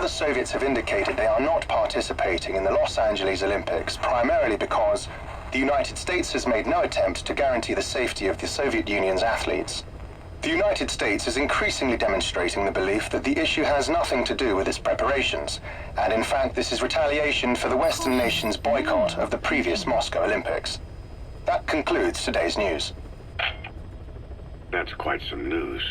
the Soviets have indicated they are not participating in the Los Angeles Olympics, primarily because the United States has made no attempt to guarantee the safety of the Soviet Union's athletes. The United States is increasingly demonstrating the belief that the issue has nothing to do with its preparations, and in fact this is retaliation for the Western nations' boycott of the previous Moscow Olympics. That concludes today's news. That's quite some news.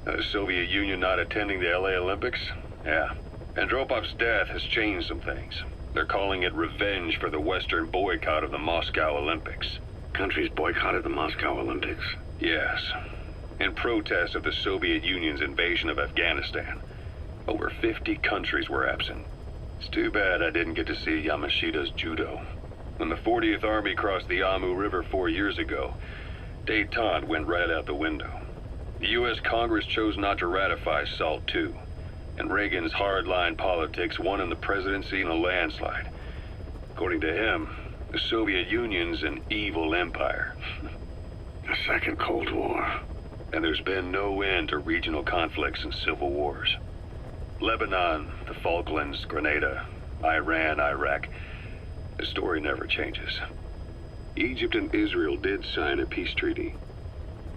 The Soviet Union not attending the LA Olympics? Yeah. Andropov's death has changed some things. They're calling it revenge for the Western boycott of the Moscow Olympics. Countries boycotted the Moscow Olympics? Yes. In protest of the Soviet Union's invasion of Afghanistan. Over 50 countries were absent. It's too bad I didn't get to see Yamashita's judo. When the 40th Army crossed the Amu River 4 years ago, détente went right out the window. The U.S. Congress chose not to ratify SALT II, and Reagan's hardline politics won him the presidency in a landslide. According to him, the Soviet Union's an evil empire. A second Cold War. And there's been no end to regional conflicts and civil wars. Lebanon, the Falklands, Grenada, Iran, Iraq. The story never changes. Egypt and Israel did sign a peace treaty.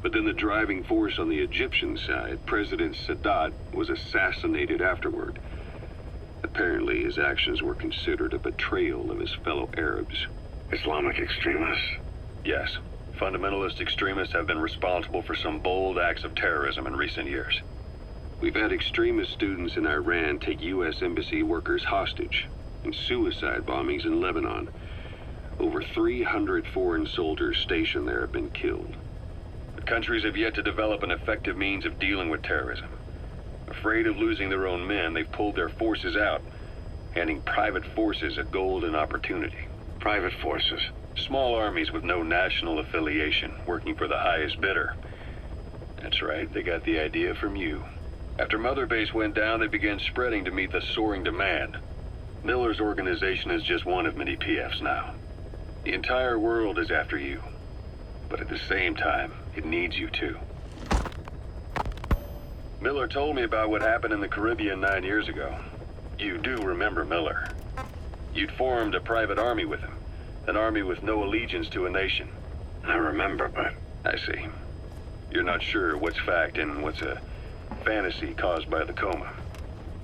But then the driving force on the Egyptian side, President Sadat, was assassinated afterward. Apparently his actions were considered a betrayal of his fellow Arabs. Islamic extremists? Yes. Fundamentalist extremists have been responsible for some bold acts of terrorism in recent years. We've had extremist students in Iran take U.S. embassy workers hostage, and suicide bombings in Lebanon. Over 300 foreign soldiers stationed there have been killed. The countries have yet to develop an effective means of dealing with terrorism. Afraid of losing their own men, they've pulled their forces out, handing private forces a golden opportunity. Private forces? Small armies with no national affiliation, working for the highest bidder. That's right, they got the idea from you. After Mother Base went down, they began spreading to meet the soaring demand. Miller's organization is just one of many PFs now. The entire world is after you. But at the same time, it needs you too. Miller told me about what happened in the Caribbean 9 years ago. You do remember Miller. You'd formed a private army with him. An army with no allegiance to a nation. I remember, but... I see. You're not sure what's fact and what's a fantasy caused by the coma.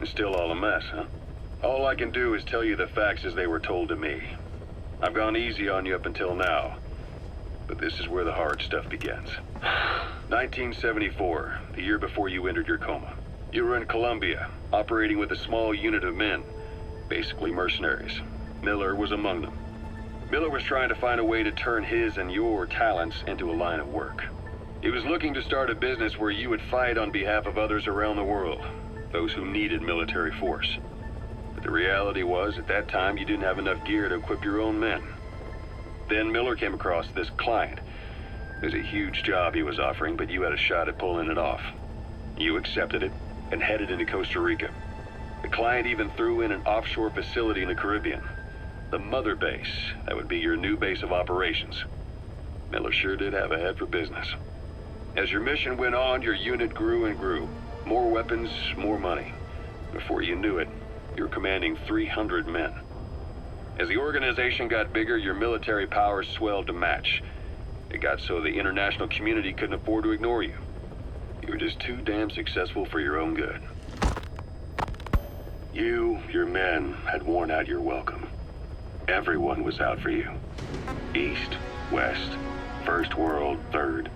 It's still all a mess, huh? All I can do is tell you the facts as they were told to me. I've gone easy on you up until now, but this is where the hard stuff begins. 1974, the year before you entered your coma. You were in Colombia, operating with a small unit of men, basically mercenaries. Miller was among them. Miller was trying to find a way to turn his and your talents into a line of work. He was looking to start a business where you would fight on behalf of others around the world, those who needed military force. But the reality was, at that time, you didn't have enough gear to equip your own men. Then Miller came across this client. It was a huge job he was offering, but you had a shot at pulling it off. You accepted it and headed into Costa Rica. The client even threw in an offshore facility in the Caribbean. The Mother Base, that would be your new base of operations. Miller sure did have a head for business. As your mission went on, your unit grew and grew. More weapons, more money. Before you knew it, you were commanding 300 men. As the organization got bigger, your military powers swelled to match. It got so the international community couldn't afford to ignore you. You were just too damn successful for your own good. You, your men, had worn out your welcome. Everyone was out for you. East, West, First World, Third.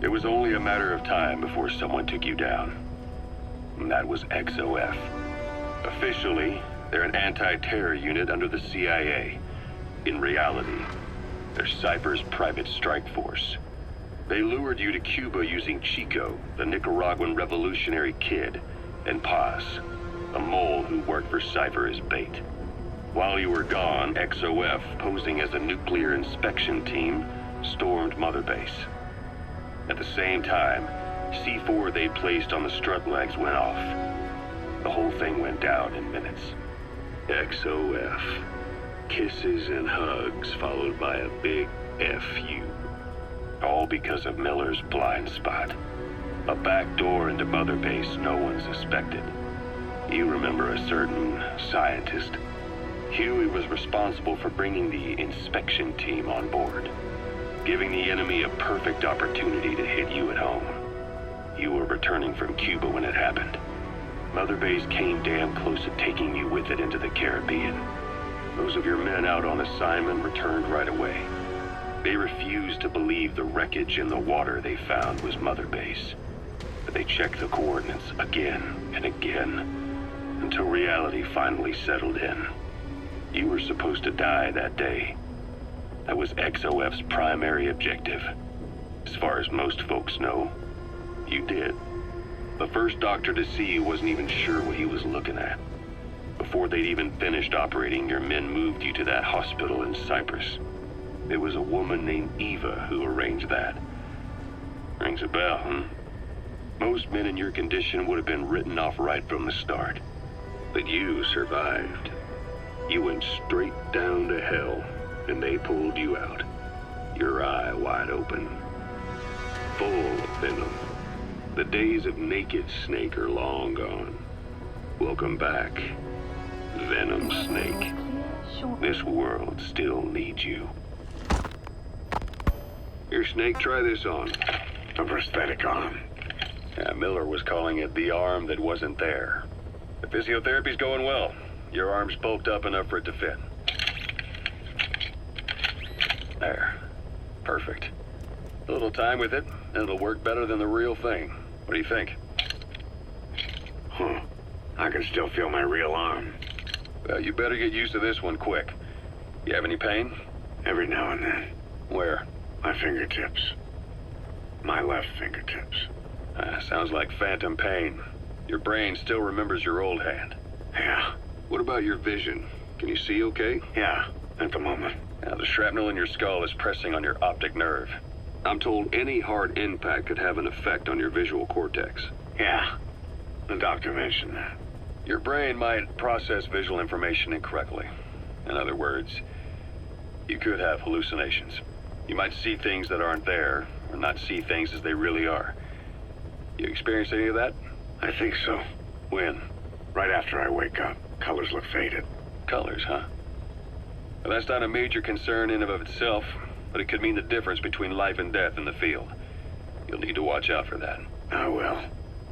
It was only a matter of time before someone took you down. And that was XOF. Officially, they're an anti-terror unit under the CIA. In reality, they're Cypher's private strike force. They lured you to Cuba using Chico, the Nicaraguan revolutionary kid, and Paz, a mole who worked for Cypher as bait. While you were gone, XOF, posing as a nuclear inspection team, stormed Mother Base. At the same time, C4 they placed on the strut legs went off. The whole thing went down in minutes. XOF. Kisses and hugs followed by a big FU. All because of Miller's blind spot. A back door into Mother Base no one suspected. You remember a certain scientist. Huey was responsible for bringing the inspection team on board, giving the enemy a perfect opportunity to hit you at home. You were returning from Cuba when it happened. Mother Base came damn close to taking you with it into the Caribbean. Those of your men out on assignment returned right away. They refused to believe the wreckage in the water they found was Mother Base. But they checked the coordinates again and again, until reality finally settled in. You were supposed to die that day. That was XOF's primary objective. As far as most folks know, you did. The first doctor to see you wasn't even sure what he was looking at. Before they'd even finished operating, your men moved you to that hospital in Cyprus. It was a woman named Eva who arranged that. Rings a bell, huh? Most men in your condition would have been written off right from the start. But you survived. You went straight down to hell, and they pulled you out. Your eye wide open. Full of venom. The days of naked Snake are long gone. Welcome back, Venom Snake. This world still needs you. Here, Snake, try this on. A prosthetic arm. Yeah, Miller was calling it the arm that wasn't there. The physiotherapy's going well. Your arm's bulked up enough for it to fit. There. Perfect. A little time with it, and it'll work better than the real thing. What do you think? Huh. I can still feel my real arm. Well, you better get used to this one quick. You have any pain? Every now and then. Where? My fingertips. My left fingertips. Sounds like phantom pain. Your brain still remembers your old hand. Yeah. What about your vision? Can you see okay? Yeah, at the moment. Now, the shrapnel in your skull is pressing on your optic nerve. I'm told any hard impact could have an effect on your visual cortex. Yeah. The doctor mentioned that. Your brain might process visual information incorrectly. In other words, you could have hallucinations. You might see things that aren't there, or not see things as they really are. You experience any of that? I think so. When? Right after I wake up. Colors look faded. Colors, huh? Well, that's not a major concern in and of itself, but it could mean the difference between life and death in the field. You'll need to watch out for that. I will.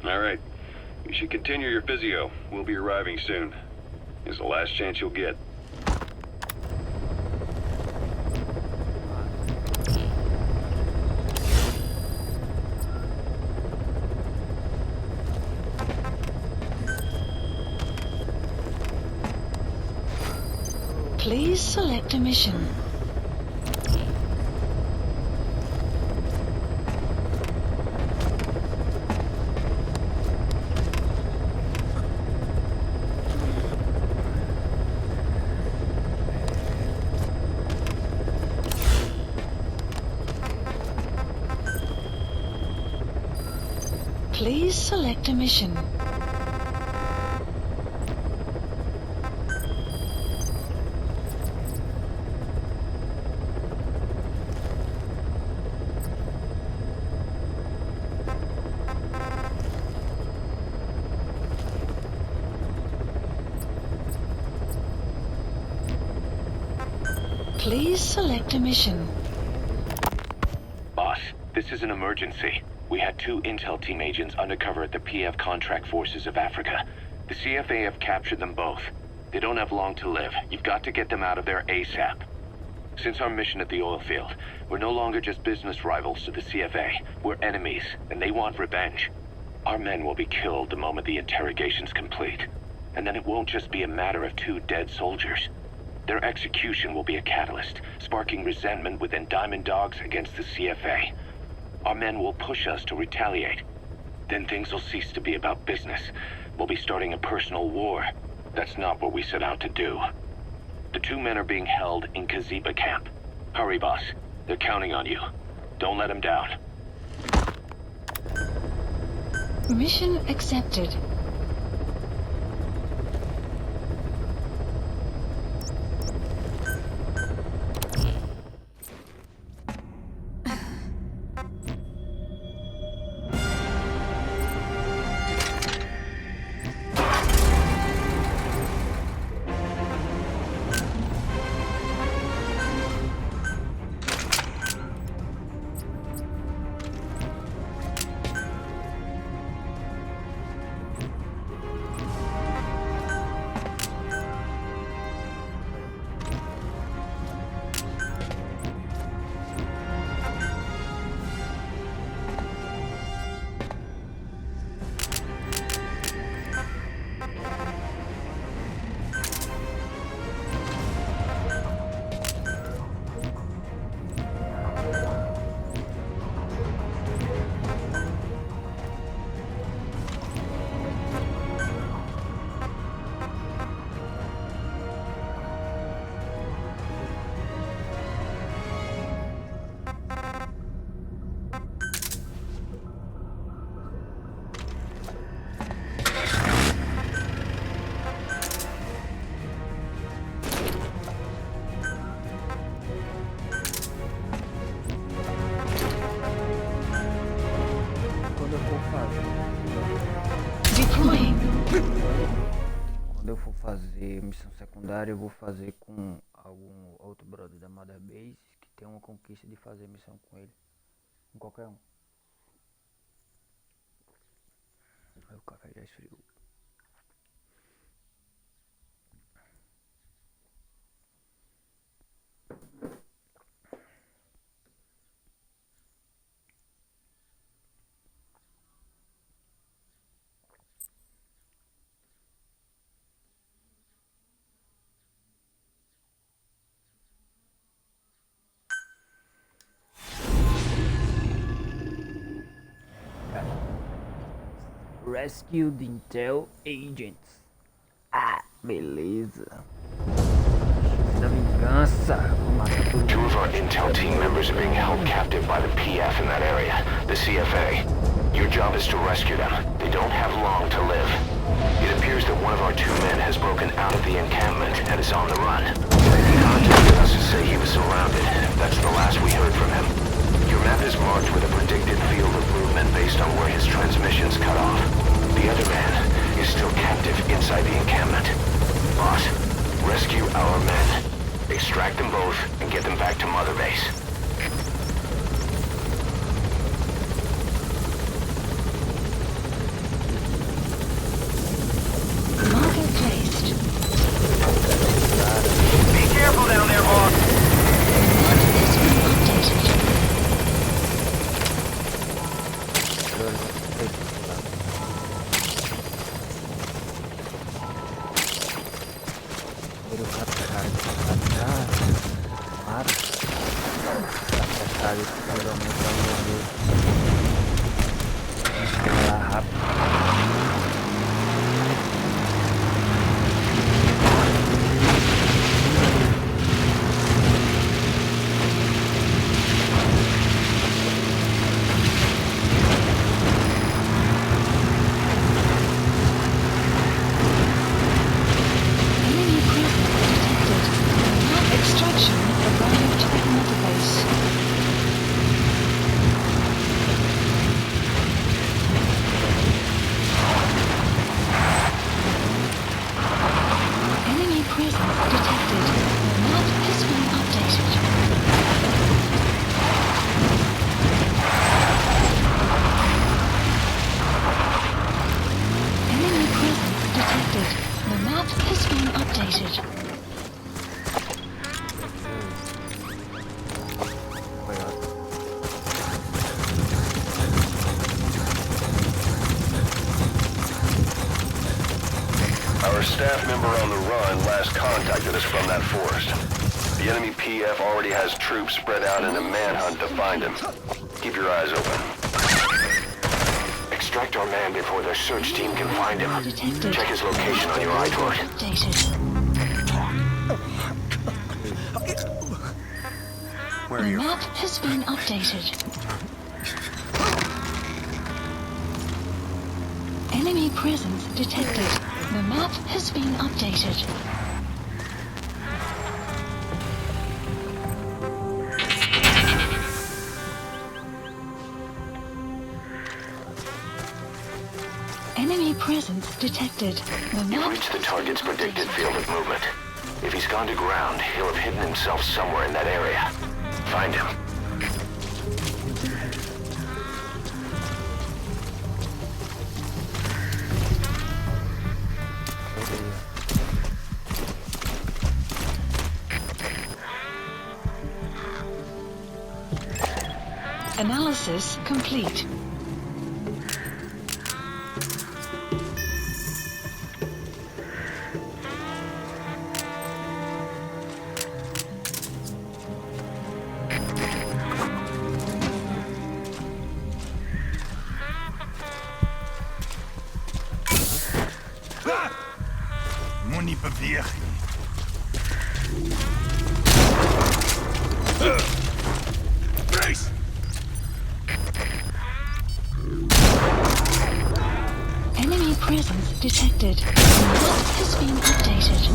All right. You should continue your physio. We'll be arriving soon. It's the last chance you'll get. Please select a mission. Please select a mission. Please select a mission. Boss, this is an emergency. We had 2 intel team agents undercover at the PF Contract Forces of Africa. The CFA have captured them both. They don't have long to live. You've got to get them out of there ASAP. Since our mission at the oil field, we're no longer just business rivals to the CFA. We're enemies, and they want revenge. Our men will be killed the moment the interrogation's complete. And then it won't just be a matter of 2 dead soldiers. Their execution will be a catalyst, sparking resentment within Diamond Dogs against the CFA. Our men will push us to retaliate. Then things will cease to be about business. We'll be starting a personal war. That's not what we set out to do. The 2 men are being held in Kaziba camp. Hurry, boss. They're counting on you. Don't let them down. Mission accepted. quando eu for fazer missão secundária, eu vou fazer com algum outro brother da Mother Base que tem uma conquista de fazer missão com ele. Com qualquer um. Aí o café já esfriou. Rescue the Intel Agents. Ah, beleza. Da vingança. Vou matar todo Two mundo. of our intel team members are being held captive by the PF in that area, the CFA. Your job is to rescue them. They don't have long to live. It appears that one of our 2 men has broken out of the encampment and is on the run. He contacted us to say he was surrounded. That's the last we heard from him. Your map is marked with a predicted field of movement based on where his transmissions cut off. The other man is still captive inside the encampment. Boss, rescue our men. Extract them both and get them back to Mother Base. Marker placed. Be careful down there, boss. Map has been updated. Enemy presence detected. Map extraction arrived at Mother Base. Enemy presence detected. Map has been updated. Enemy presence detected. The map has been updated. Our staff member on the run last contacted us from that forest. The enemy PF already has troops spread out in a manhunt to find him. Keep your eyes open. Extract our man before their search team can find him. Detected. Check his location on your iPod. Updated. Where The map has been updated. Enemy presence detected. The map has been updated. Enemy presence detected. The You've map reached the has target's been predicted updated. field of movement. If he's gone to ground, he'll have hidden himself somewhere in that area. Find him. Analysis complete. Moet niet bewegen. Brace! Enemy presence detected. The map has been updated.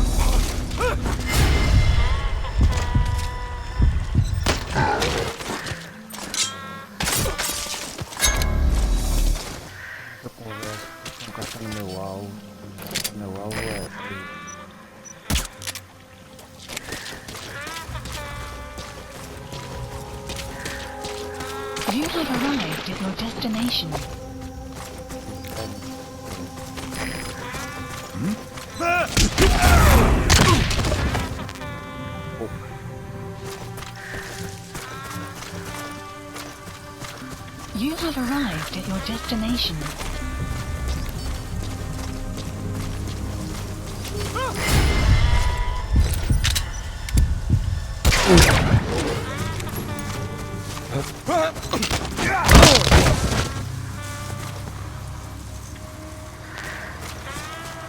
Eu converso, estão caçando meu alvo. Meu alvo é destination. You have arrived at your destination.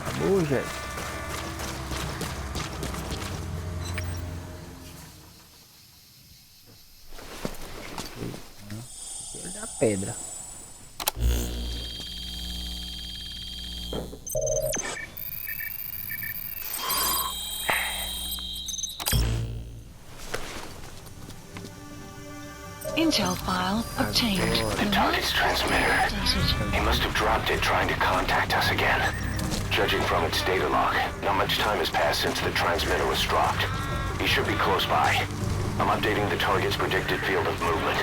Acabou, gente. Ele da pedra. Intel file obtained. The target's transmitter. He must have dropped it trying to contact us again. Judging from its data log, not much time has passed since the transmitter was dropped. He should be close by. I'm updating the target's predicted field of movement.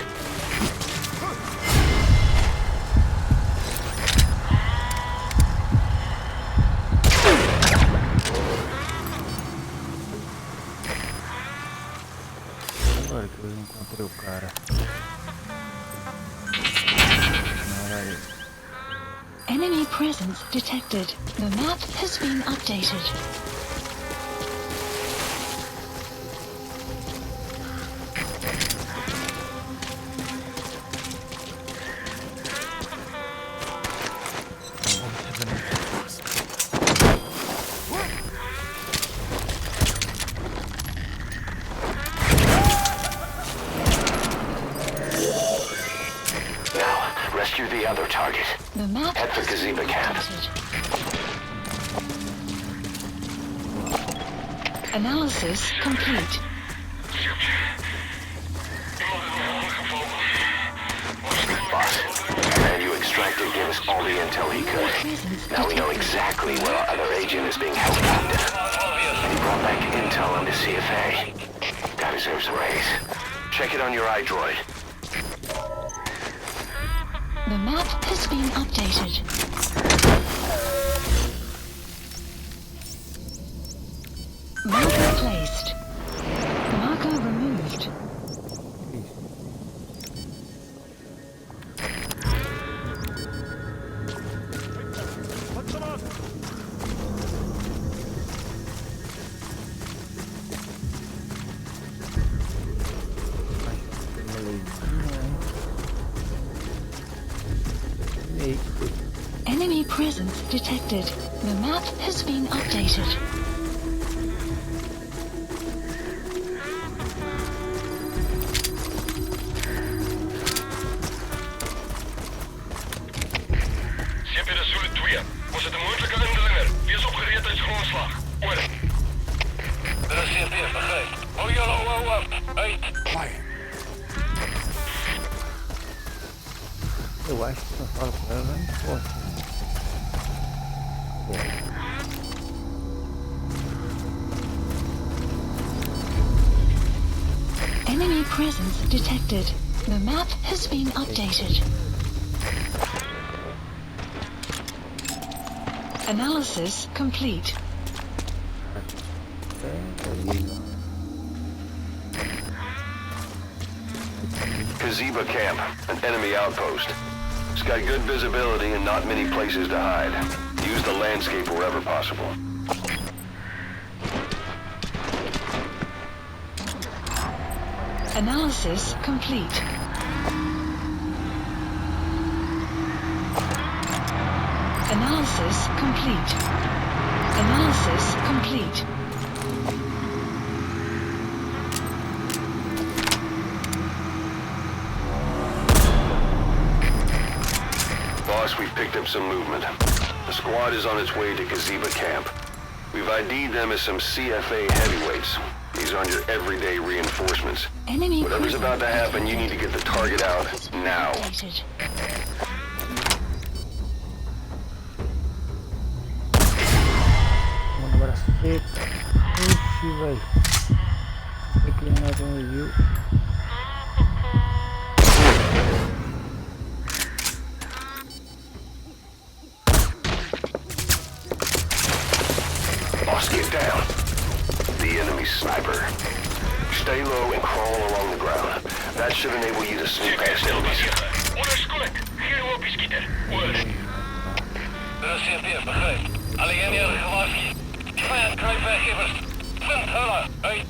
Agora que eu encontrei o cara. Enemy presence detected. The map has been updated. Now, rescue the other target. The map Head for has been Gazeba camp. updated. Analysis complete. Boss, the man you extracted gave us all the intel he could. Now we know exactly where our other agent is being held captive. And he brought back intel on the CFA. Guy deserves a raise. Check it on your iDroid. The map has been updated. Marker placed. Marker removed. Enemy presence detected. The map has been updated. Schip de Zulu 2. Was het een moeilijke indringer? Wees opgereed uit grondslag. Oor. Dit is CFD, begrijp. Hou jullie af. Uit. Eu acho que se eu falo com ela, não importa. Enemy presence detected. The map has been updated. Analysis complete. Gazeba camp, an enemy outpost. It's got good visibility and not many places to hide. Use the landscape wherever possible. Analysis complete. Analysis complete. Analysis complete. Boss, we've picked up some movement. The squad is on its way to Gazeba camp. We've ID'd them as some CFA heavyweights. These aren't your everyday reinforcements. Enemy Whatever's about to happen, you need to get the target out now. updated. Mano, agora seca. Oxi, velho. Tem que mais um review. enemy sniper. Stay low and crawl along the ground. That should enable you to sneak past enemies. Onderskoot. Geen wapens schieten. Oor. De CFD begrijpt. Alleen er gewaarschuwd. Vijand krijgt weggevers. Vind hulle. Uit.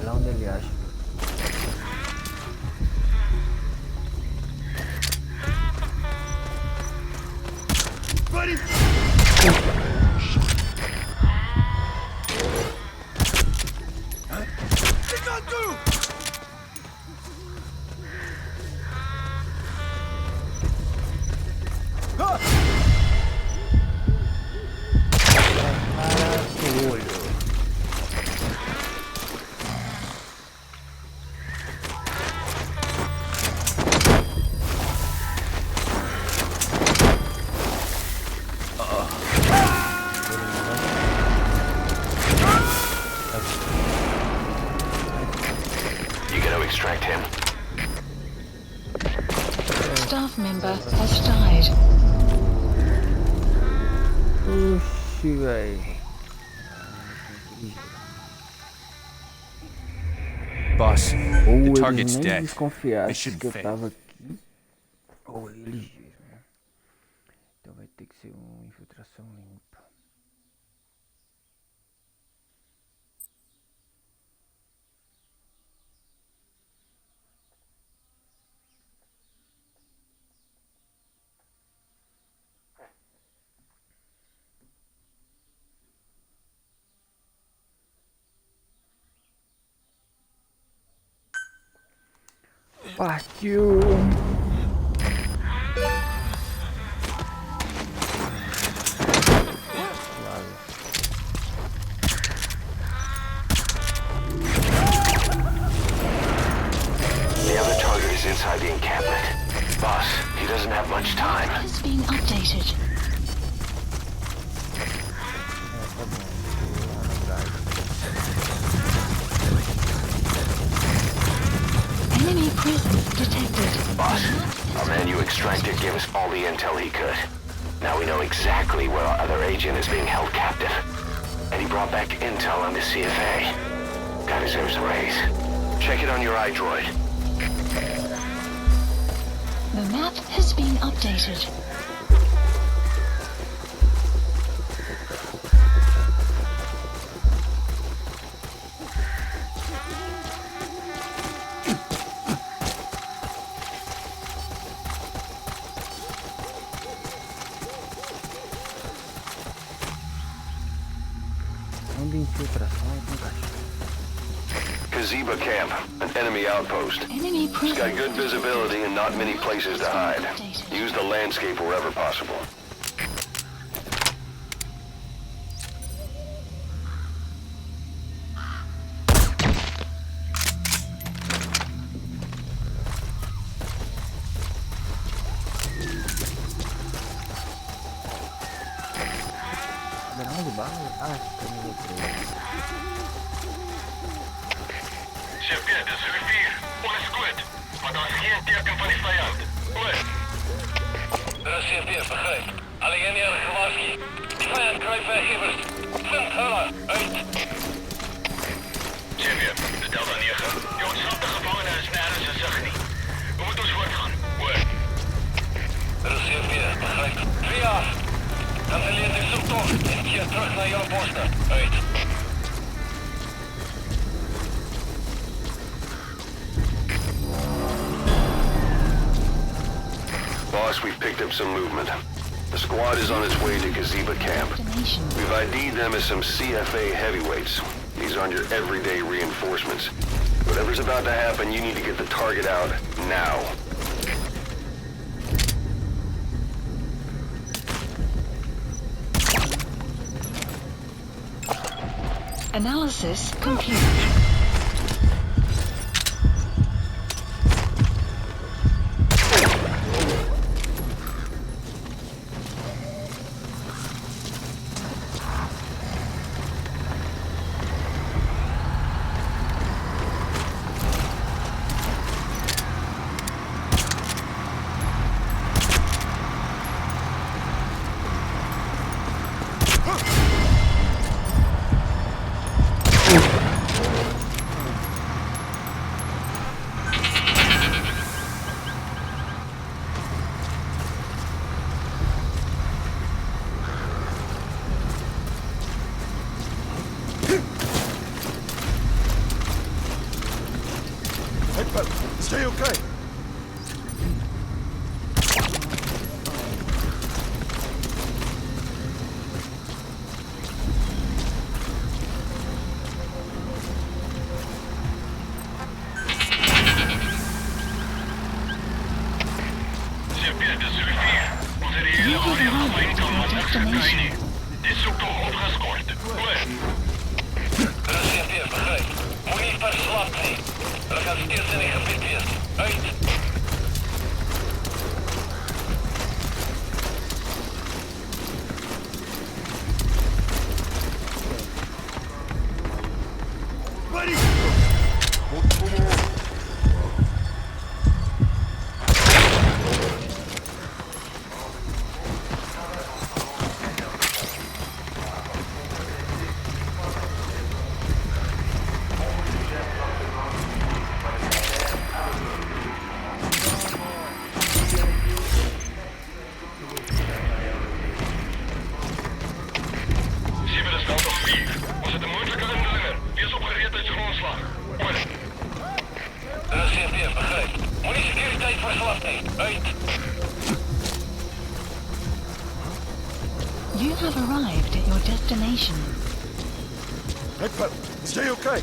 Lá onde ele acha. Buddy! They got through! Caraca, olho. You gotta extract him. Staff member has died. Oxi, véi. Boss, Ou the eles target's nem dead. They desconfiassem shouldn't que eu fail. tava aqui. Ou eles viram, né? Então vai ter que ser uma infiltração limpa. Partiu! The other target is inside the encampment. Boss, he doesn't have much time. Has been updated. Enemy presence detected. Boss, our man you extracted gave us all the intel he could. Now we know exactly where our other agent is being held captive. And he brought back intel on the CFA. Guy deserves a raise. Check it on your iDroid. The map has been updated. Onde infiltração é com cachorro. Kaziba Camp, an enemy outpost. Enemy It's presence. got good visibility and not many places to hide. Use the landscape wherever possible. Grão de bala? Ah, tem no outro. CP, dis rivier. Onderskoot. Maar daar is geen teken van die vijand. Oor. De CP begrijpt. Alleen er gewaarschuwd. Die vijand krijgt weggevers. Vind hulle. Uit. CP, de Delta 9. Je ontsnapte gevangene is nergens in zicht niet. We moeten ons voortgaan. Oor. De CP begrijpt. 2 af. Dan verleert de zoektocht en keer terug naar jullie posten. Uit. Boss, we've picked up some movement. The squad is on its way to Gazeba camp. Destination. We've ID'd them as some CFA heavyweights. These aren't your everyday reinforcements. Whatever's about to happen, you need to get the target out now. Analysis complete. Stay okay. CP, dit is uur 4. Onze reële alliantie flanken was afgekomen. Dit zoekt toch opgescoord. Goed. CP, begrijp. Moet niet verslapt zijn. Er gaat steeds in een gebied wees. Uit. Buddy! You have arrived at your destination. Headbutt, stay okay.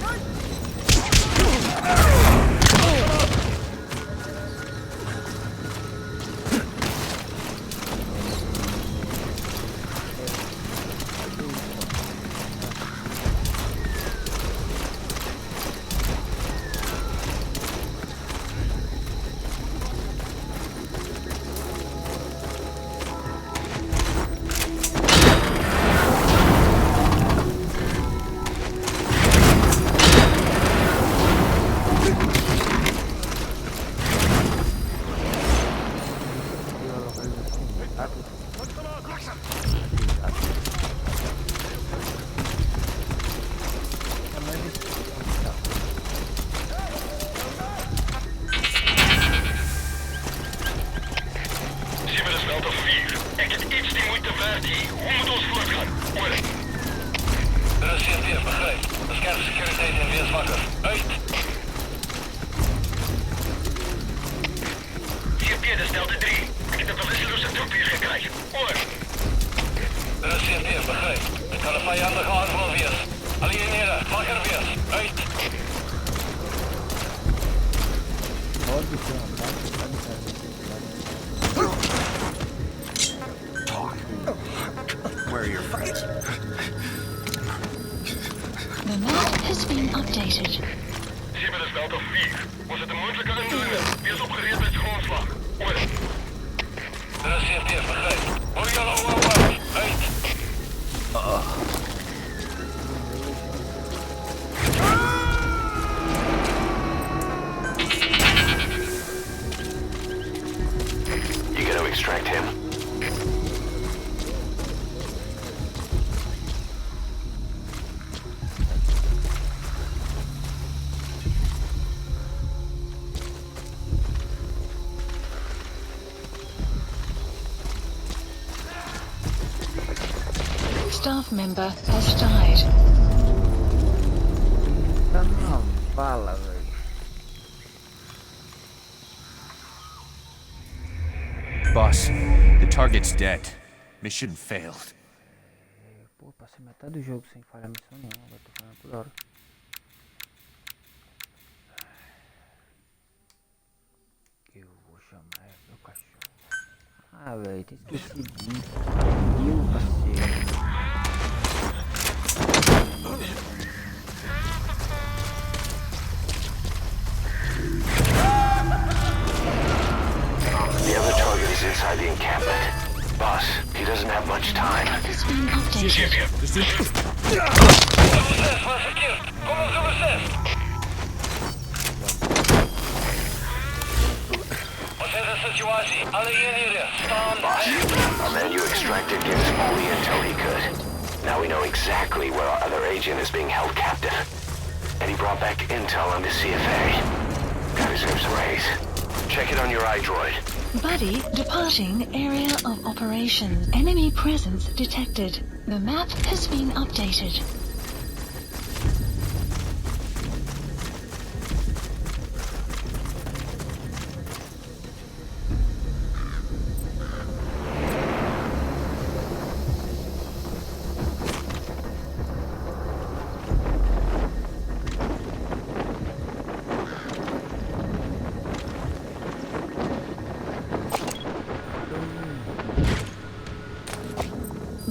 Where are your fights? The map has been updated. Zie met een veld of 4. Was het een moeilijke indelingen? Die is opgereed met grondslag. Oor. De CFTF begrijp. Hoor je al over? Uit. You gotta extract him. Staff member has died. Tá numa bala, velho. Boss, the target's dead. Mission failed. Pô, passei metade do jogo sem falhar missão nenhuma, agora tô falhando toda hora. Eu vou chamar meu cachorro. Ah, velho, tem esquecido disso. Meu parceiro. The other target is inside the encampment. Boss, he doesn't have much time. Has been updated. Boss, our man you extracted gave us all the intel he could. Now we know exactly where our other agent is being held captive. And he brought back intel on the CFA. Guy deserves a raise. Check it on your iDroid. Buddy departing area of operation. Enemy presence detected. The map has been updated.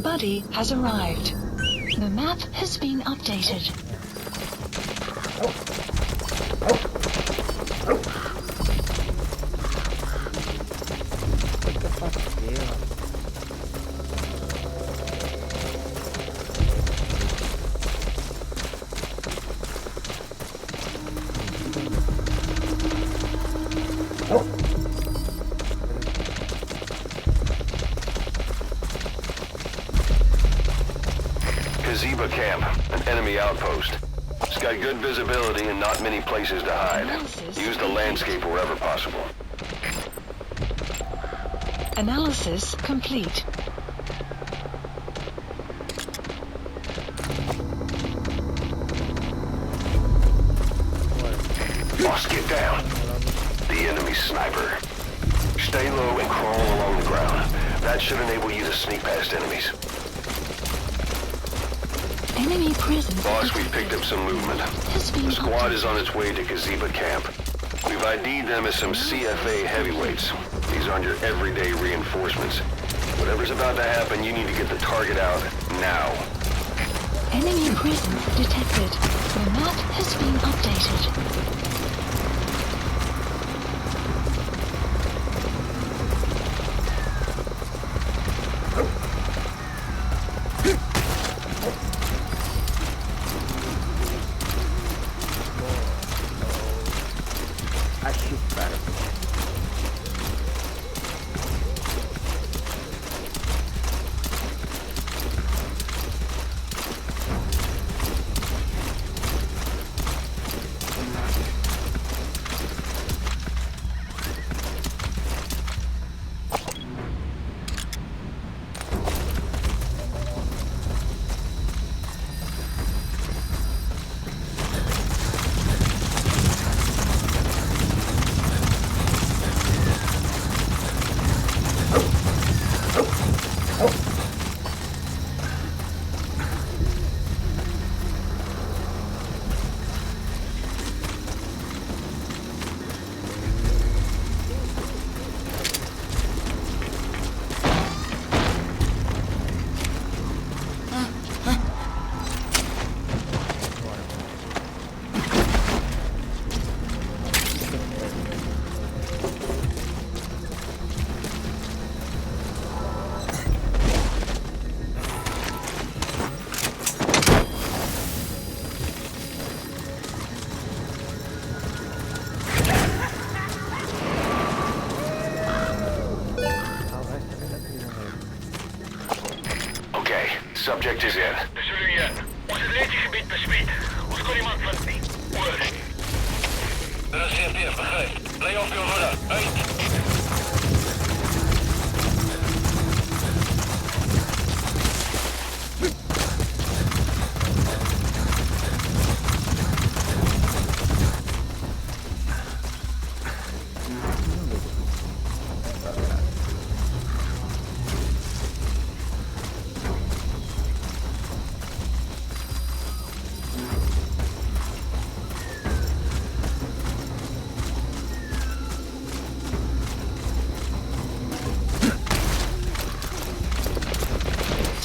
Buddy has arrived. The map has been updated. Zebra Camp, an enemy outpost. It's got good visibility and not many places to hide. Use the landscape wherever possible. Analysis complete. Boss, get down. The enemy sniper. Stay low and crawl along the ground. That should enable you to sneak past enemies. Enemy presence. Boss, we've picked up some movement. The squad is on its way to Kaziba Camp. We've ID'd them as some CFA heavyweights. These aren't your everyday reinforcements. Whatever's about to happen, you need to get the target out now. Enemy presence detected. The map has been updated. Subject is in. Ons het net die gebied besmet. Ons kon iemand vind nie. Oor. Dit is CP, begryp. Bly op jou hoede. Uit.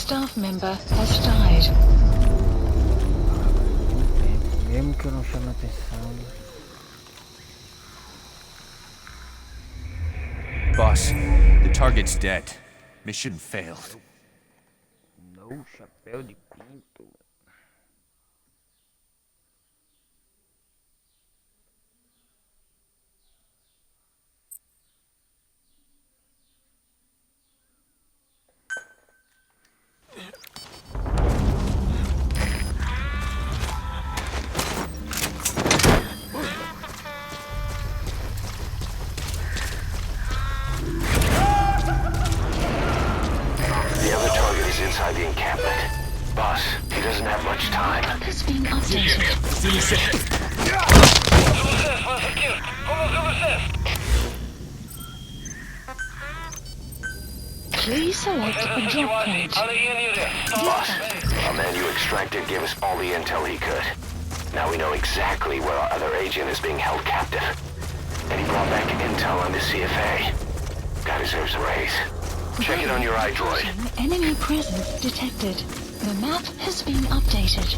staff member has died. Mesmo que eu não chame atenção. Boss, the target's dead. Mission failed. Não, chapéu de pinto. Inside the encampment. Boss, he doesn't have much time. Has been updated. Please select a drop point. Boss, our man you extracted gave us all the intel he could. Now we know exactly where our other agent is being held captive. And he brought back intel on the CFA. Guy deserves a raise. Check it on your iDroid. Enemy presence detected. The map has been updated.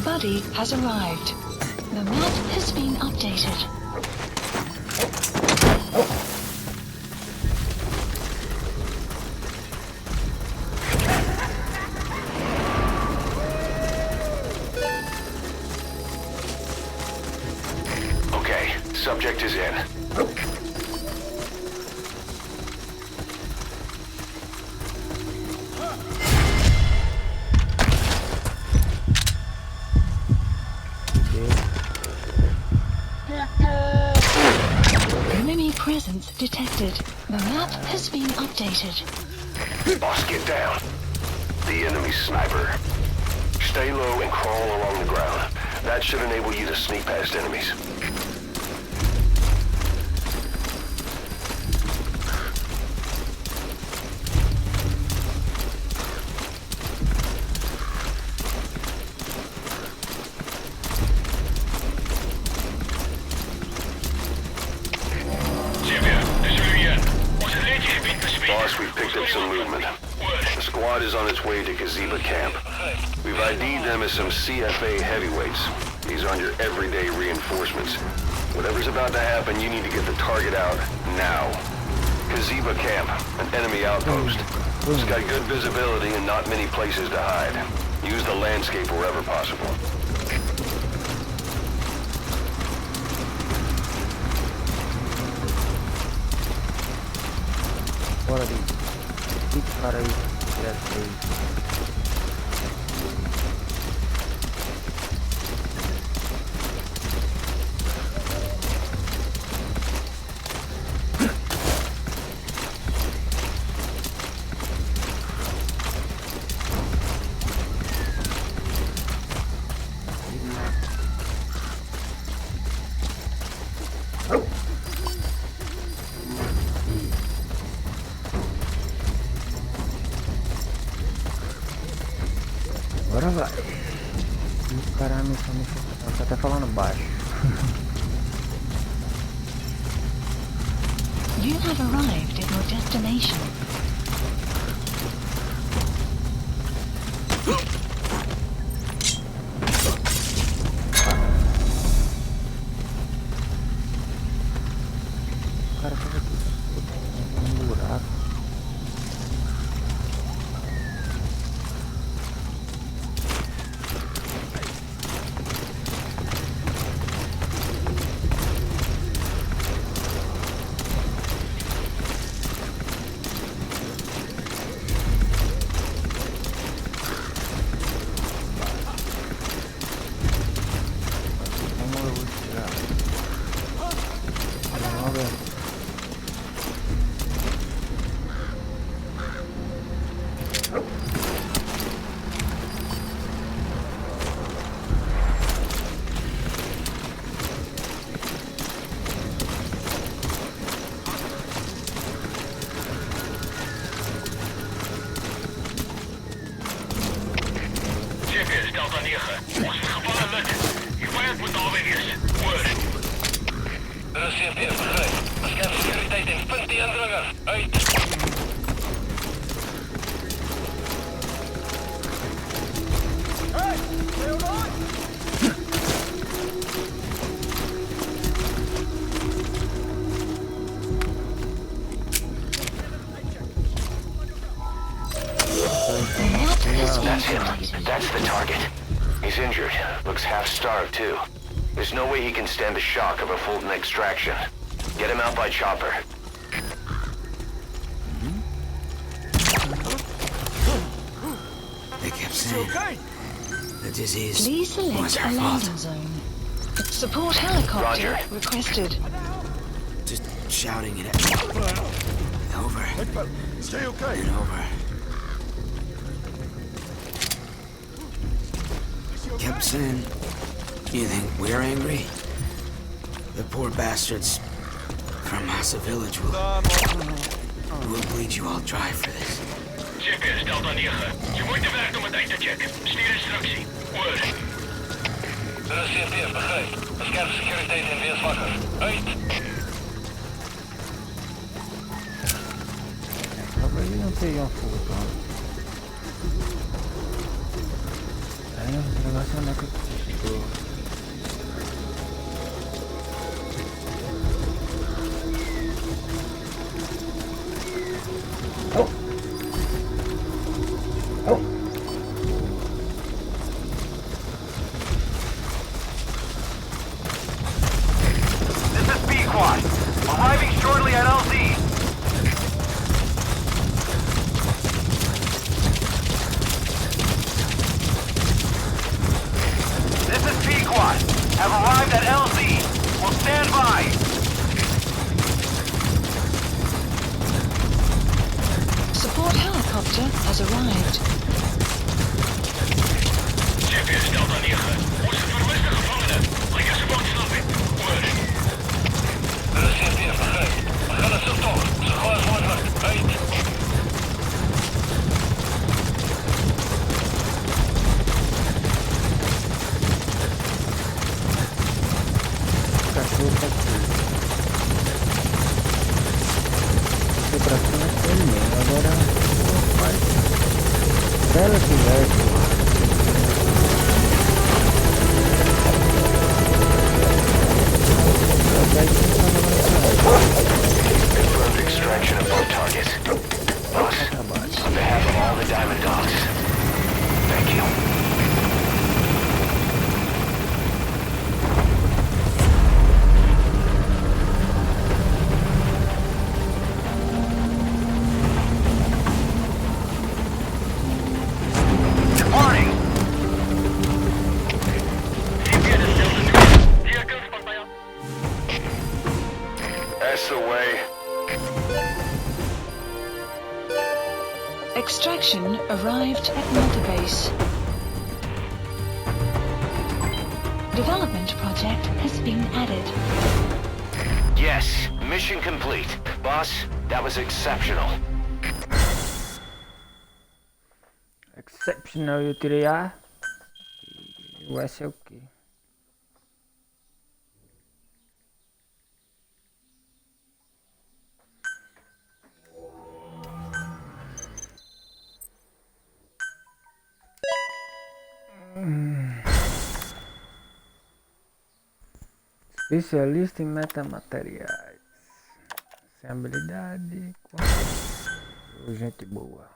Buddy has arrived. The map has been updated. Okay, subject is in. Enemy presence detected. The map has been updated. Boss, get down. The enemy sniper. Stay low and crawl along the ground. That should enable you to sneak past enemies. Boss, we've picked up some movement. The squad is on its way to Gaziba camp. We've ID'd them as some CFA heavyweights. These aren't your everyday reinforcements. Whatever's about to happen, you need to get the target out now. Gaziba camp, an enemy outpost. It's got good visibility and not many places to hide. Use the landscape wherever possible. Bora ali. Que cara aí. Essa aí. Agora vai. Ih, caramba, tá até falando baixo. You have arrived at your destination. O cara tava aqui no buraco. CFS Delta 9. Ons is gevangen lid. Die vijand moet naby wees. Oor. CFS, begryp. Beskerm sekuriteit en vind die indringer. Uit. Hey! Stay alright? That's him. That's the target. He's injured. Looks half-starved, too. There's no way he can stand the shock of a Fulton extraction. Get him out by chopper. They kept saying the disease Please select was a our landing fault. zone. Support helicopter Roger. requested. Just shouting it at me. Over Hey, pal. Stay okay? and over. Kept saying, you think we're angry? The poor bastards from Massa Village will bleed you all dry for this. CFS Delta 9. Je moeite werkt om het uit te checken. Stuur instructie. Oor. CFS, begrijp. Beskerm sekuriteit en wees wakker. Uit. Talvez ele não tenha fogo. O negócio não é que This is B-Quad. Arriving shortly at LZ. This is P-Quad. Have arrived at LZ. Will stand by. Support helicopter has arrived. CFS Delta 9. Onze vermiste gevangenen. Lijkt als ze ontsnappen. Oor. CFS, begrijp. We gaan het zo toch. Zo gauw als mogelijk. Uit. cachorro tá aqui. Foi pra cima com ele mesmo. Agora faz bela conversa. Confirmed extraction of both targets. Boss, on behalf of all the Diamond Dogs, thank you. Departing. CFS Delta 9. Vehicles van vijand. That's the way. Extraction arrived at Mother Base. Development project has been added. Yes, mission complete. Boss, that was exceptional. Exceptional, eu tirei A. E o S é o quê? Especialista em metamateriais. Sem habilidade. Gente boa.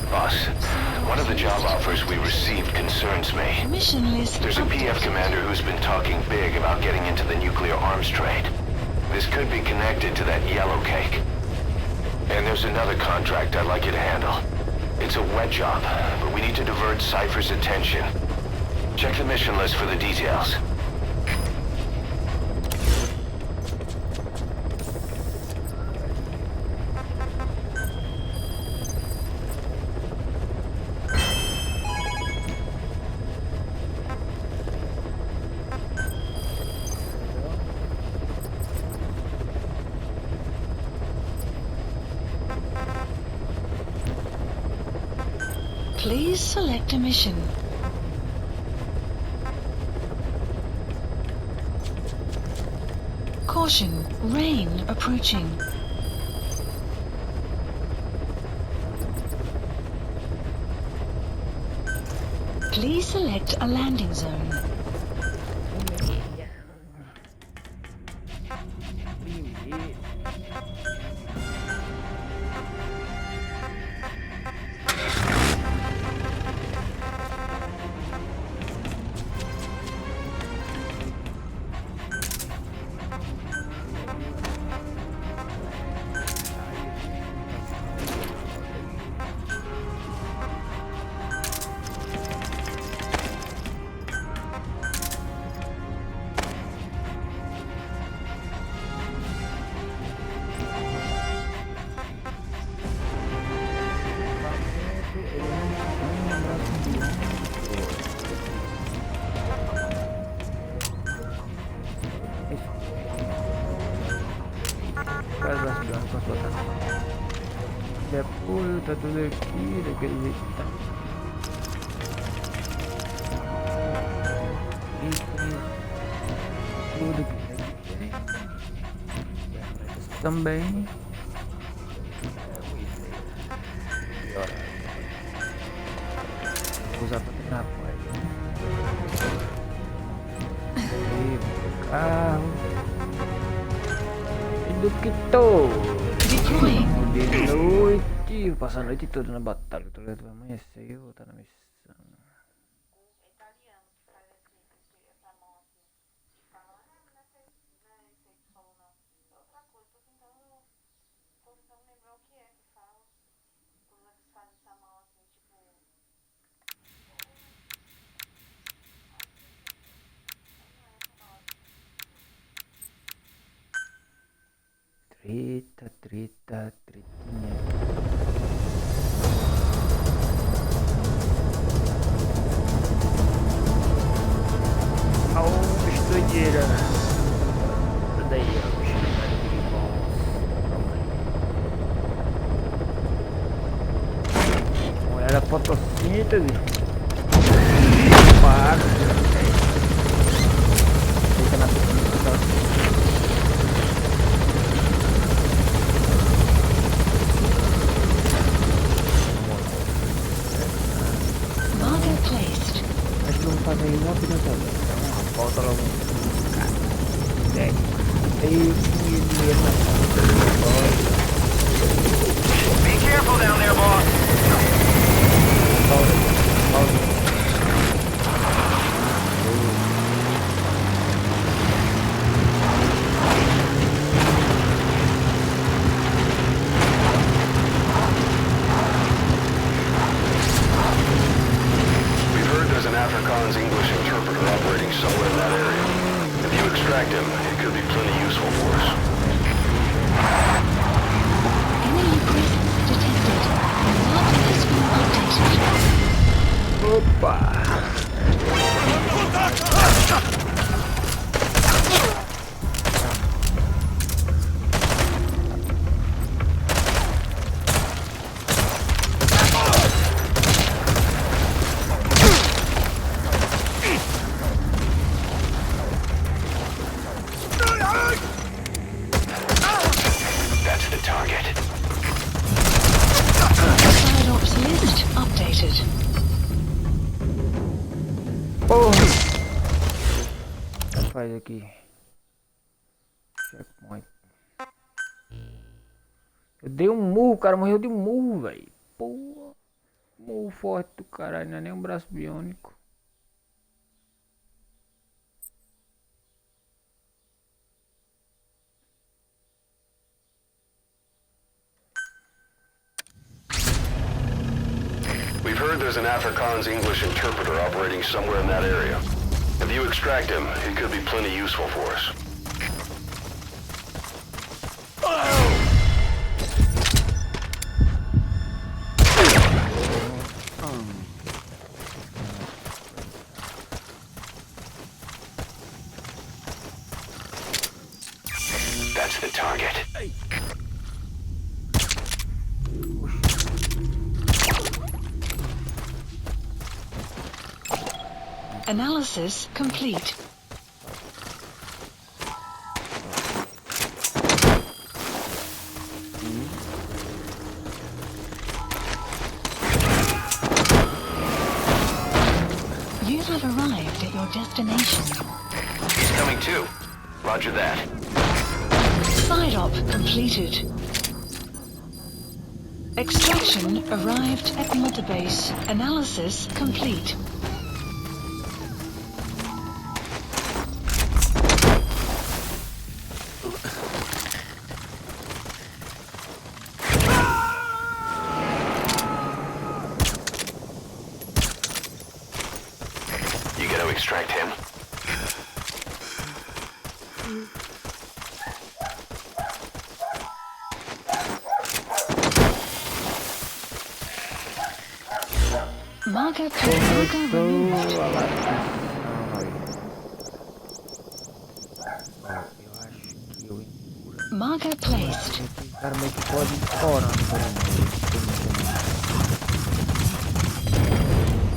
Boss, one of the job offers we received concerns me. Mission list There's a PF updated. commander who's been talking big about getting into the nuclear arms trade. This could be connected to that yellow cake. And There's another contract I'd like you to handle. It's a wet job, but we need to divert Cypher's attention. Check the mission list for the details. Please select a mission. Caution, rain approaching. Please select a landing zone. Depois tá tudo aqui, daquele jeito que tá. Tudo que tem. Também. Vou usar pra treinar a carro. E do que tô? De noite, vou passar a noite toda na batalha. Tô ligado, vai amanhecer e eu vou estar na missão. Tretinha. Bicho doideira. Tudo aí, ó, bicho doideira. Olha a fotossíntese. Para. Fica na piscina. Acho que eu vou fazer aí uma opinião também. Então, volta logo. Cara, Be careful down there, boss. Afrikaans English interpreter operating somewhere in that area. If you extract him, it could be plenty useful for us. Enemy presence detected. The map has been updated. Opa! That's the target. Side ops list updated. Porra! O que faz aqui? Checkpoint. Eu dei um murro, o cara morreu de murro, velho. Porra! Murro forte do caralho, não é nem um braço biônico. heard there's an Afrikaans English interpreter operating somewhere in that area. If you extract him, he could be plenty useful for us. That's the target. Analysis complete. You have arrived at your destination. He's coming too. Roger that. Side op completed. Extraction arrived at Mother Base. Analysis complete. You gotta extract him. Marker removed. Marker placed.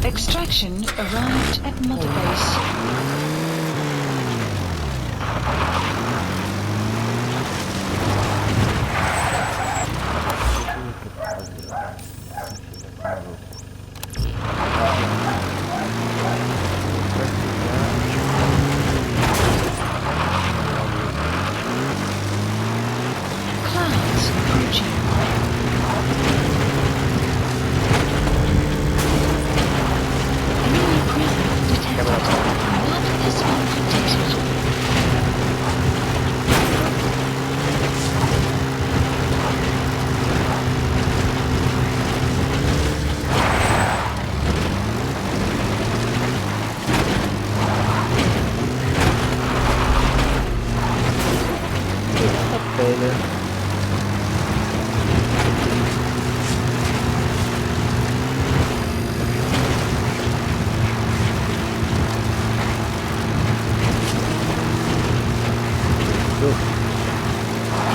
Extraction arrived at Mother Base. Clouds approaching. Enemy presence detected. Map has been updated.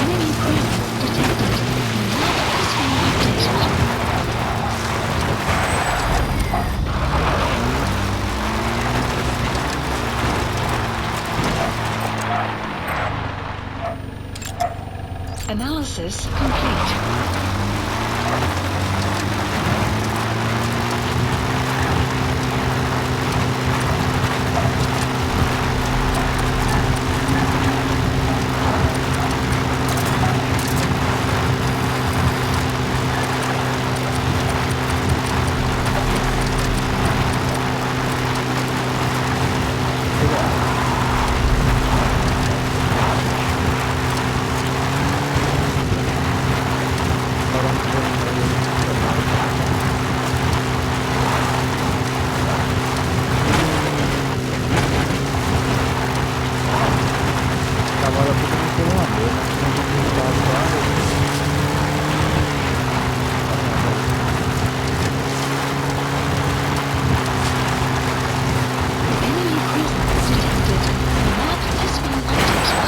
Enemy presence detected. Map has been updated. Analysis complete. Enemy presence detected. Map has been updated.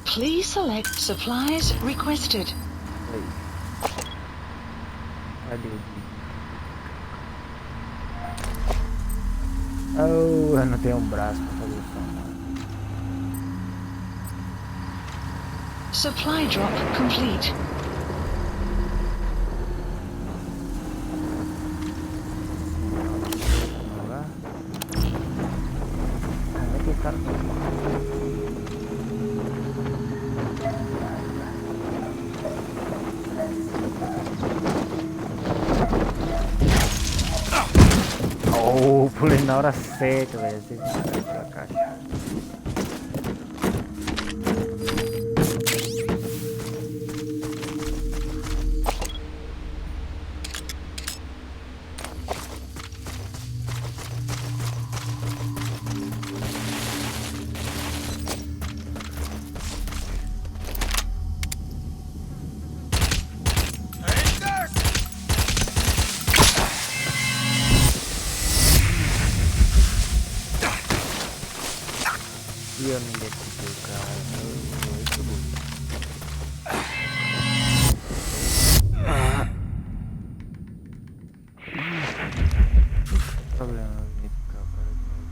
Please select supplies requested. Oh, eu não tenho um braço pra fazer isso, não. Supply drop complete. Oh, pulei na hora certa, velho. Vocês não pra caixa. E eu não identifiquei o cara. Muito bom. Problema, eu vim ficar fora de novo.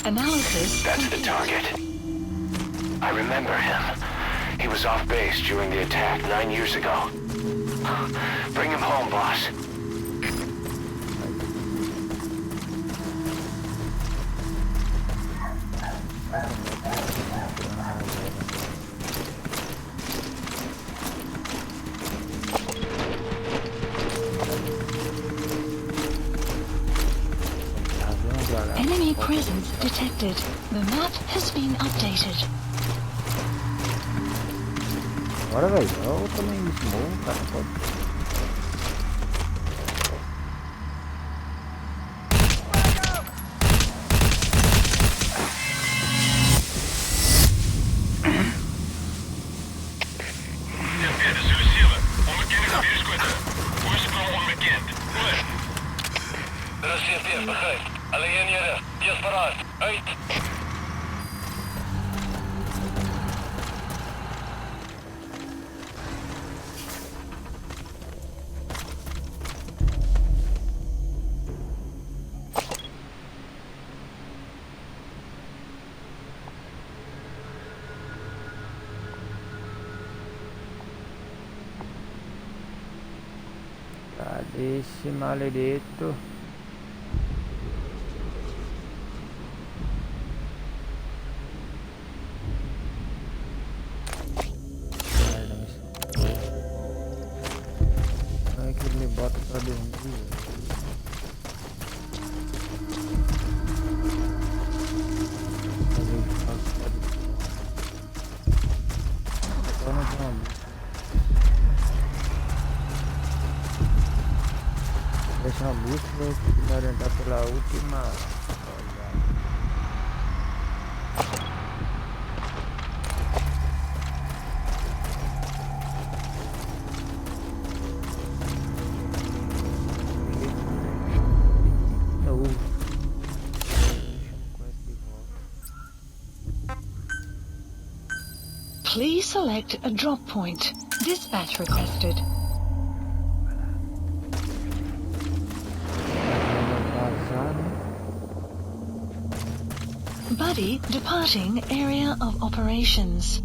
Analysis That's the complete. target. I remember him. He was off base during the attack 9 years ago. Bring him home, boss. Enemy presence detected. The map has been updated. Bora, velho. Olha o tamanho desse morro, cara. Pode... Cadê esse maledeto? Como é que ele me bota pra dormir? Deixa uma bússola me orientar pela última olhada. Please select a drop point. Dispatch requested. Buddy departing area of operations.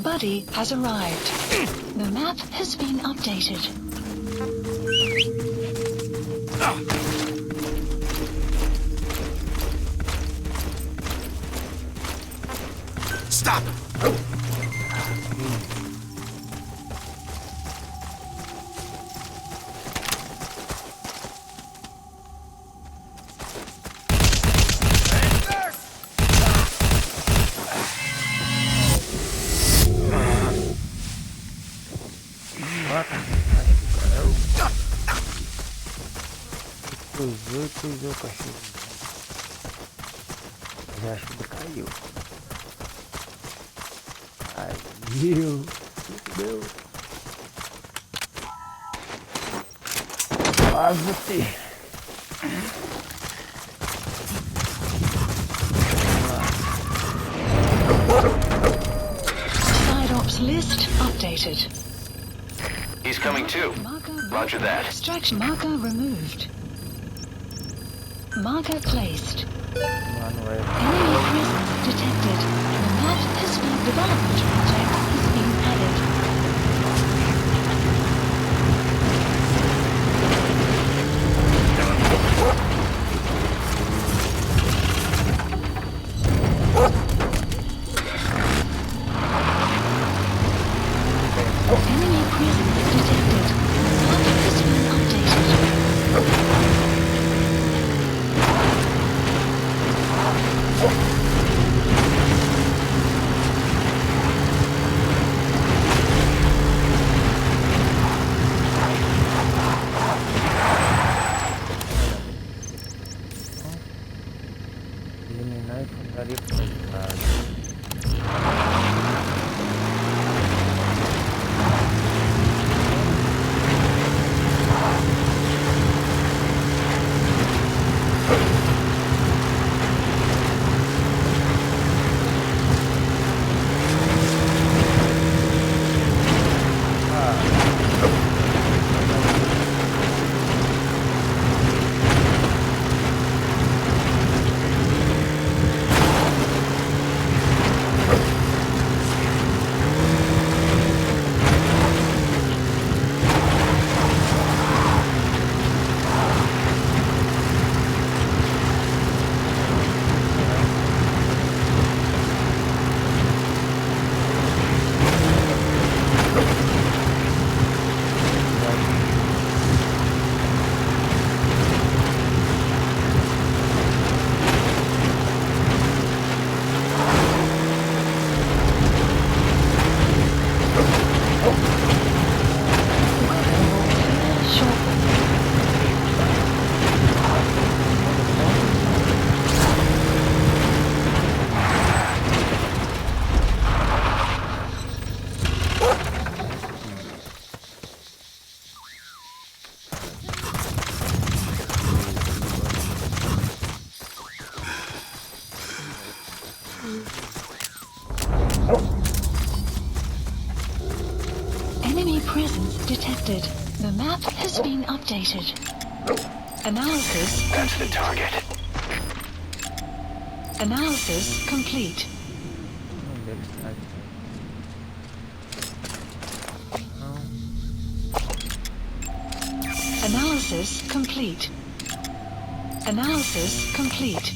Buddy has arrived. The map has been updated. Stop! Cruzou o cachorro. Já acho que caiu. Caiu. Meu. Quase. Side ops list updated. He's coming too. Roger that. Extraction marker removed. Marker placed. Enemy presence detected. The map has been development project has been added. Enemy presence detected. Map has been updated. Eliminar a infantaria pesada. Enemy presence detected. The map has been updated. Analysis. That's the target. Analysis complete. Analysis complete. Analysis complete.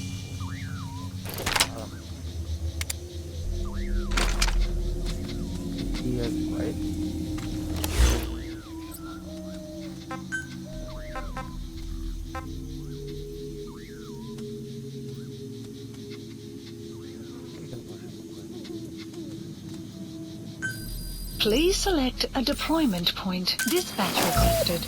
Please select a deployment point. Dispatch requested.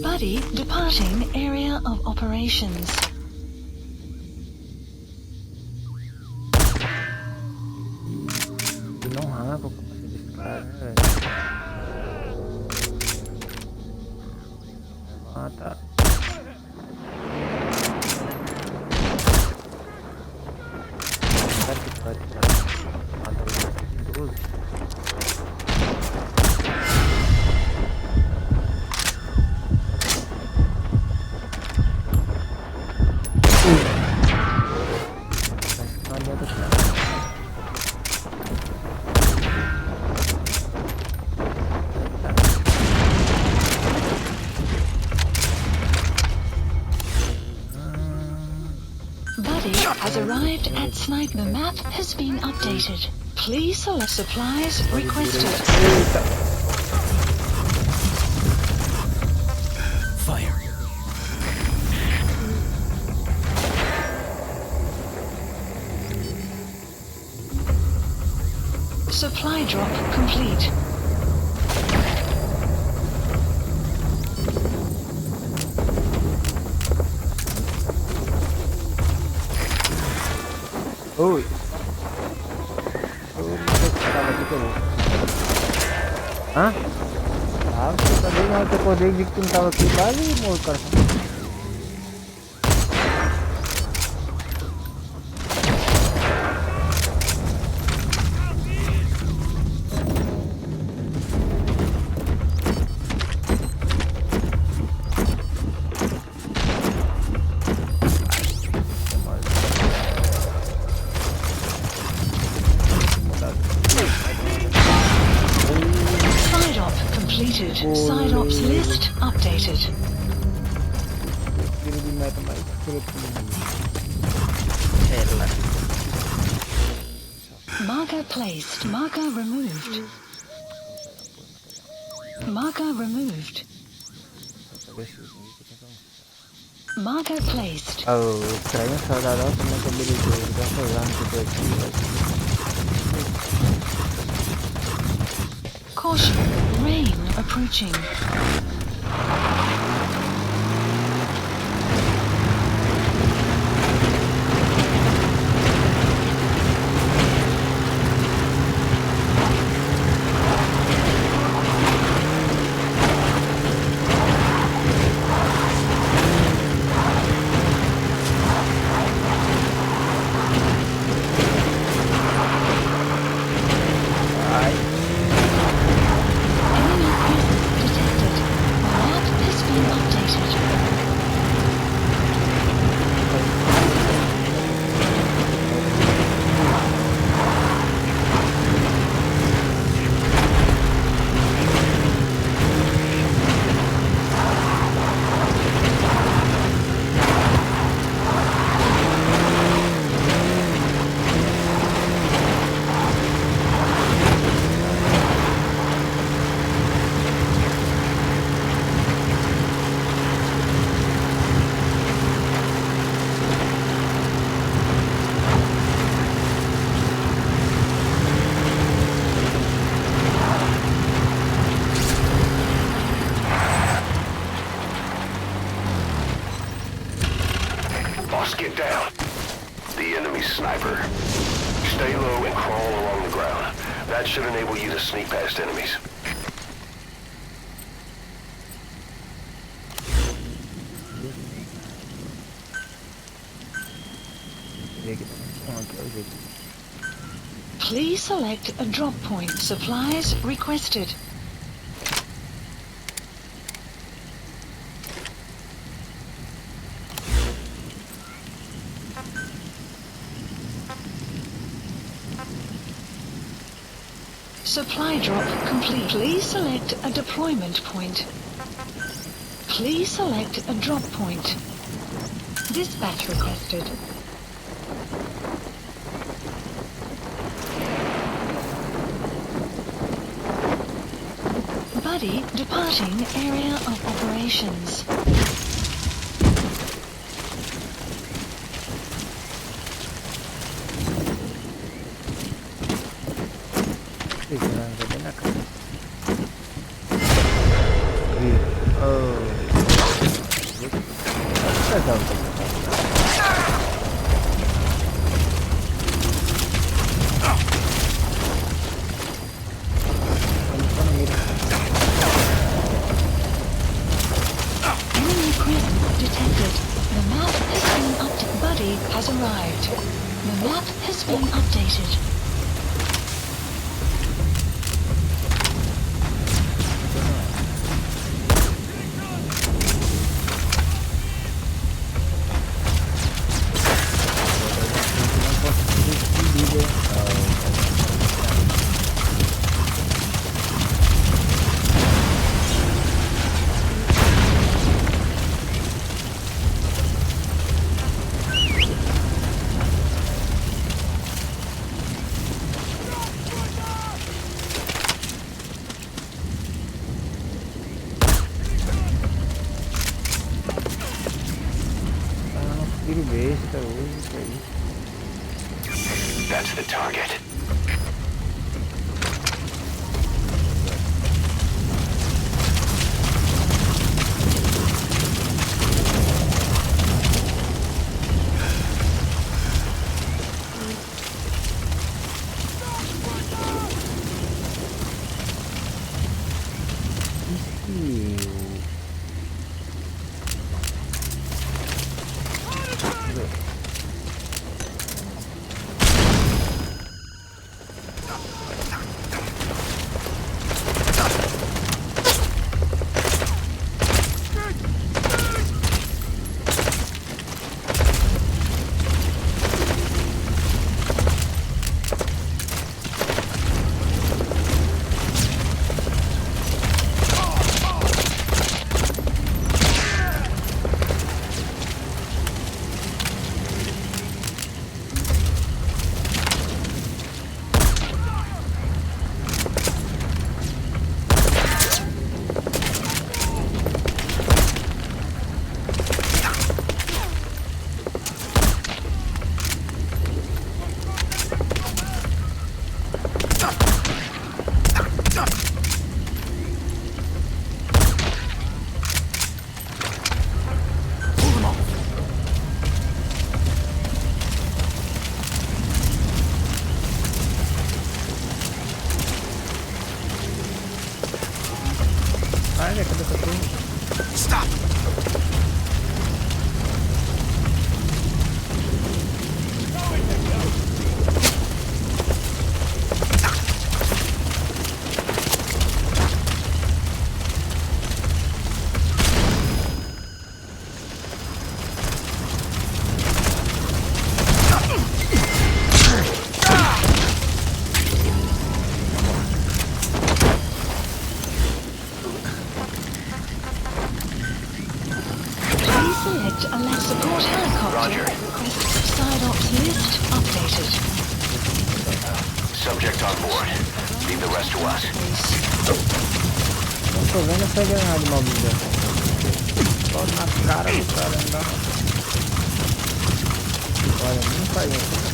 Buddy departing area of operations. Não arranca como esse cara, né, velho? Levanta. Target at sniper. The map has been updated. Please select supplies requested. Fire. Supply drop complete. Oi. Tava aqui pelo. Hã? Ah, você também não acordei de que tu não tava aqui quase e morreu o coração. Side ops list updated. Tiro de meta mais Marker placed. Marker removed. Marker removed. Marker placed. Oh, estranho soldado também que ele tá falando que tô aqui. Caution, rain approaching. Get down. The enemy sniper. Stay low and crawl along the ground. That should enable you to sneak past enemies. Please select a drop point. Supplies requested. Supply drop complete. Please select a deployment point. Please select a drop point. Dispatch requested. Buddy departing area of operations. Has arrived. The map has been updated. tiro besta hoje, isso aí. That's the target. Stop! Select a less support helicopter. Roger. Request side ops list updated. Subject on board. Leave the rest to us. Não tô vendo essa granada de mobilização. Só na cara do cara andar. Olha, nem faz isso.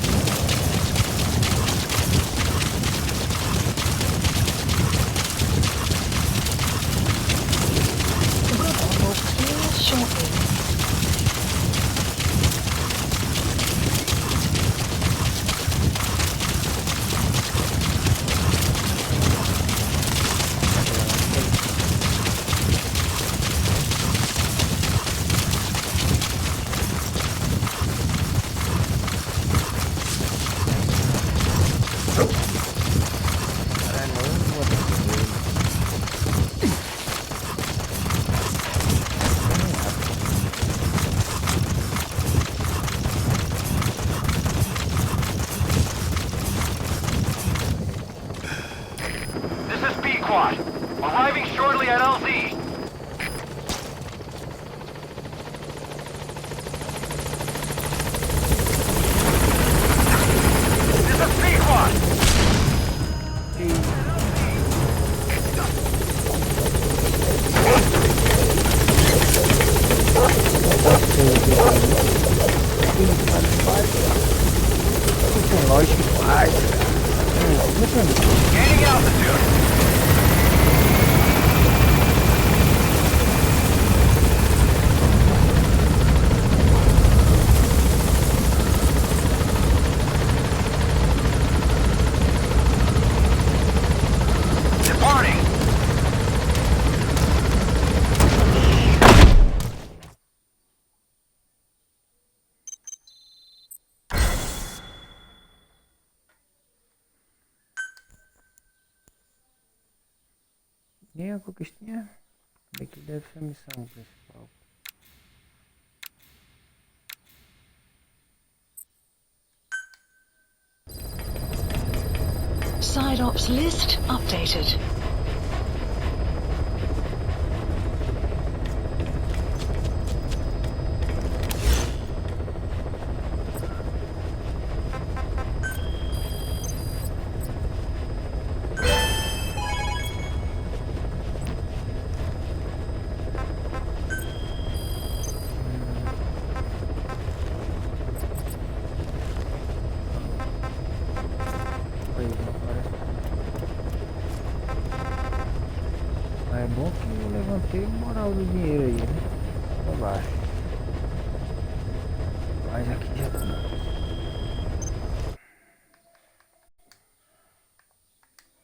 Shortly. Arriving shortly at LZ. This is Pequod. Lógico que faz. Gaining altitude. Nem a conquistinha. Bem que deve ser a missão principal. Side ops list updated. É bom que eu levantei o moral do dinheiro aí, né? Pra baixo. Mas aqui já